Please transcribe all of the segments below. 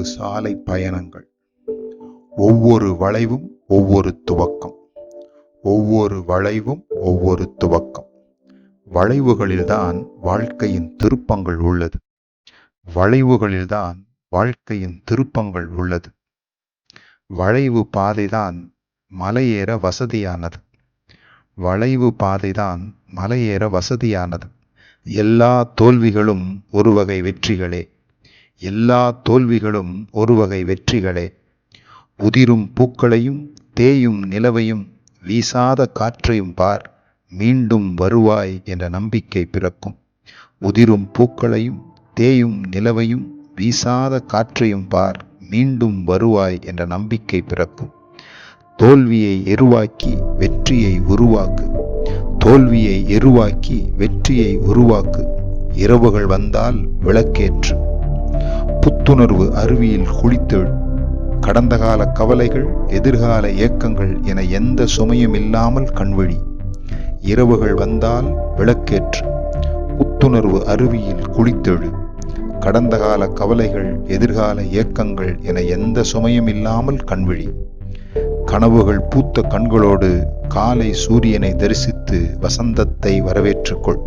சாலை பயணங்கள். ஒவ்வொரு வளைவும் ஒவ்வொரு துவக்கம். ஒவ்வொரு வளைவும் ஒவ்வொரு துவக்கம். வளைவுகளில்தான் வாழ்க்கையின் திருப்பங்கள் உள்ளது. வளைவுகளில்தான் வாழ்க்கையின் திருப்பங்கள் உள்ளது. வளைவு பாதைதான் மலையேற வசதியானது. வளைவு பாதைதான் மலையேற வசதியானது. எல்லா தோல்விகளும் ஒரு வகை வெற்றிகளே. எல்லா தோல்விகளும் ஒரு வகை வெற்றிகளே. உதிரும் பூக்களையும் தேயும் நிலவையும் வீசாத காற்றையும் பார், மீண்டும் வருவாய் என்ற நம்பிக்கை பிறக்கும். உதிரும் பூக்களையும் தேயும் நிலவையும் வீசாத காற்றையும் பார், மீண்டும் வருவாய் என்ற நம்பிக்கை பிறக்கும். தோல்வியை எருவாக்கி வெற்றியை உருவாக்கு. தோல்வியை எருவாக்கி வெற்றியை உருவாக்கு. இரவுகள் வந்தால் விளக்கேற்று. புத்துணர்வு அருவியில் குளித்தெழு. கடந்த கால கவலைகள், எதிர்கால ஏக்கங்கள் என எந்த சுமையும் இல்லாமல் கண்விழி. இரவுகள் வந்தால் விளக்கேற்று. புத்துணர்வு அருவியில் குளித்தெழு. கடந்த கால கவலைகள், எதிர்கால ஏக்கங்கள் என எந்த சுமையும் இல்லாமல் கண்விழி. கனவுகள் பூத்த கண்களோடு காலை சூரியனை தரிசித்து வசந்தத்தை வரவேற்றுக்கொள்.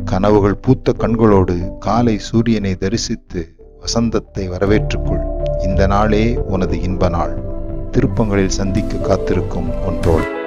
கனவுகள் பூத்த கண்களோடு காலை சூரியனை தரிசித்து வசந்தத்தை வரவேற்றுக்கொள். இந்த நாளே உனது இன்ப நாள். திருப்பங்களில் சந்திக்க காத்திருக்கும் உன் தோள்.